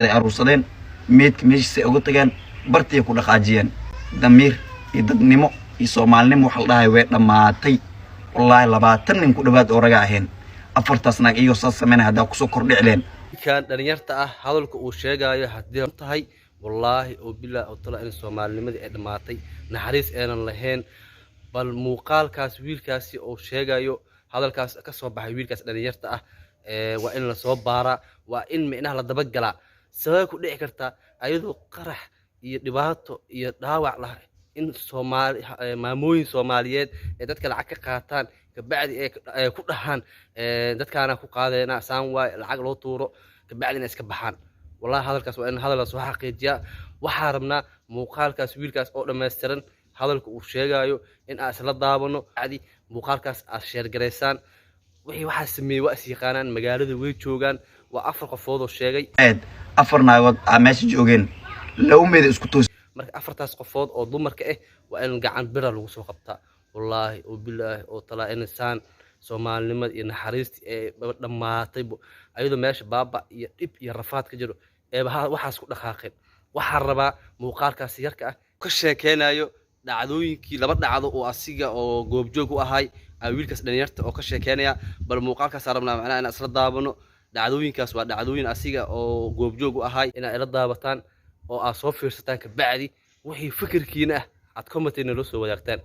aruursadeen meedka meeshiisa uga tageen bartii ku dhaqaajiyeen damiir iyo dadnimo iyo Soomaalnimo waxa la dhahay way dhamaatay wallahi 20 nin ku dhawaad oo raga aheen afartaas naag iyo saas sameeyay hada ku soo kordhicleen kan dhalinyarta ah hadalka uu sheegayo hadii tahay wallahi oo bilaa oo tala in Soomaalnimadii ay dhamaatay naxariis aanan lahayn bal muuqaalkaas wiilkaasi oo sheegayo hadalkaas ka soo baxay wiilkaas dhalinyarta ah waa in la soo baara waa in micnaha la daba galaa sabab ku dhici karta ayadoo qarax iyo dhibaato iyo dhaawac lah in Soomaali maamooyin Soomaaliyeed ee dadka lacag ka qaataan ka bacdi ay ku dhahan dadkaana ku qaadayna saan way lacag loo tuuro ka bacdina iska baxaan wallahi hadalkaas waa in hadal soo xaqiijiya waxa rabnaa muuqaalkaas wiilkaas oo dhameystiran hadalka uu sheegayo in aan isla daabano bacdi muuqaalkaas aad share gareysaan wixii waxa sameeyay waa is yaqaanaan magaalada way joogan waa afar qofood oo sheegay afar naagood meesha joogeen law meed isku toos marka afartaas qofood oo dumarka ah waa in gacan bira lagu soo qabtaa wallahi oo billaah oo tala insaan Soomaalinimada iyo naxariistii ee dhamaatay ayadoo meesha baaba iyo dib iyo rafaad ka jiro ee waxaas ku dhaqaaqeen waxa rabaa muuqaalkaas yarka ah ka sheekeenayo dhacdooyinkii laba dhacdo oo asiga oo goobjoog u ahay wiilkaas dhalinyarta oo ka sheekeynaya bal muuqaalkaas rabnaa macnaha in isla daabano dhacdooyinkaas waa dhacdooyin asiga oo goobjoog u ahay in ay la daabataan oo aad soo fiirsataan ka bacdi wixii fikirkiina ah aad commentina loo soo wadaagtaan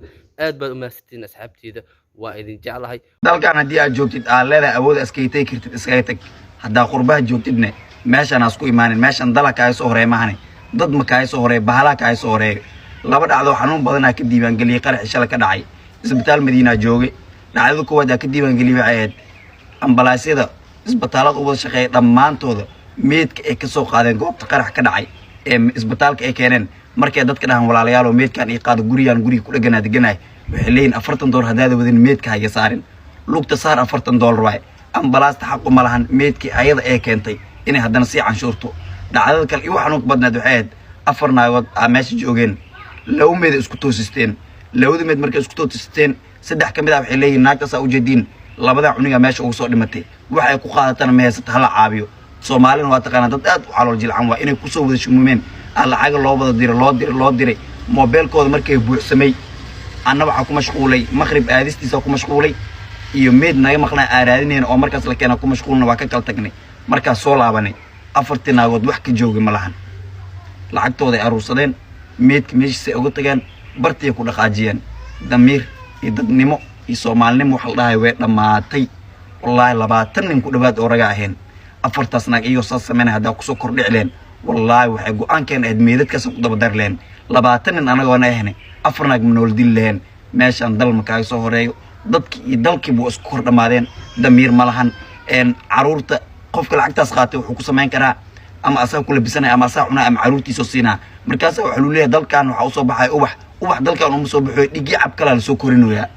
aad baad u mahadsantiin asxaabteeda waa idin jeclahay dalkan hadii aad joogtid aad leedahay awood iskaga kartid iskaga tag hadaa qurbaha joogtidna meeshan aad isku imaanin meeshan dalka ay soo horeey maahane dad ma ka ay soo horeey bahala ka ay soo horeey laba dhacdo xanuun badan ka diiwaan galiyay qarax shalay ka dhacay isbitaal Madiina joogay dhacdo koowaad ka diiwaan galiyay ayad ambalaasyada isbitaalada ugu shaqeeyay dhamaantooda meedka ay ka soo qaadeen goobta qarax ka dhacay ee isbitaalka ay keeneen markay dadka dhahan walaalayaal oo meedkan ay qaado guriga ku dhaganaa deganay waxay leeyihiin $40 hadaada wadin meedka haga saarin lugta saar $40 waay ambalaasta xaq uma lahan meedkii ayada ay keentay inay hadana si canshuurto dhacdada kale iyo waxaan u badnaad waxay afar naagood meesha joogeen law meed isku toosisteen lawada meed markay isku toosisteen saddex kamid ah waxay leeyihiin naagtaas u jeedin labada cuniga meesha ugu soo dhimatay waxay ku qaadataan meesha hala caabiyo Soomaalina waa taqaan dad aad u xalool jilcan waa inay ku soo wada shumumeen lacag loo wada loo diray mobilkooda markay buuxsamay anna waxa ku mashquulay maghrib aadistiisa ku mashquulay iyo meed naga maqnaa aaraadineen oo markaas la keenay ku mashquulna waa ka kala tagnay markaas soo laabanay afartii naagood wax ka joogay ma lahan lacagtooda ay aruursadeen meedka meeshiisa uga tageen bartii ku dhaqaajiyeen damiir iyo dadnimo iyo Soomaalnimo waxa la dhahay way dhamaatay wallahi 20 nin ku dhawaad oo raga aheen afartaas naag iyo saas sameeyay hada ku soo kordhicleen wallahi waxay go'aankeen meedadkaas ku daba darleen 20 nin anaga ahne afar naag manool dileen meeshan dal ma ka soo horeeyo dadkii iyo dalkii buu isku kor dhamaadeen damiir ma lahan caruurta qofka lacagtaas qaatay wuxuu ku sameyn karaa ama asaga ku labisanay ama asaga cunaa ama caruurtiisa siinaa markaas waxa uu leeyahay dalkan waxa uu soo baxay ubax dalkan uu soo baxay dhigi cab kala soo korinayaa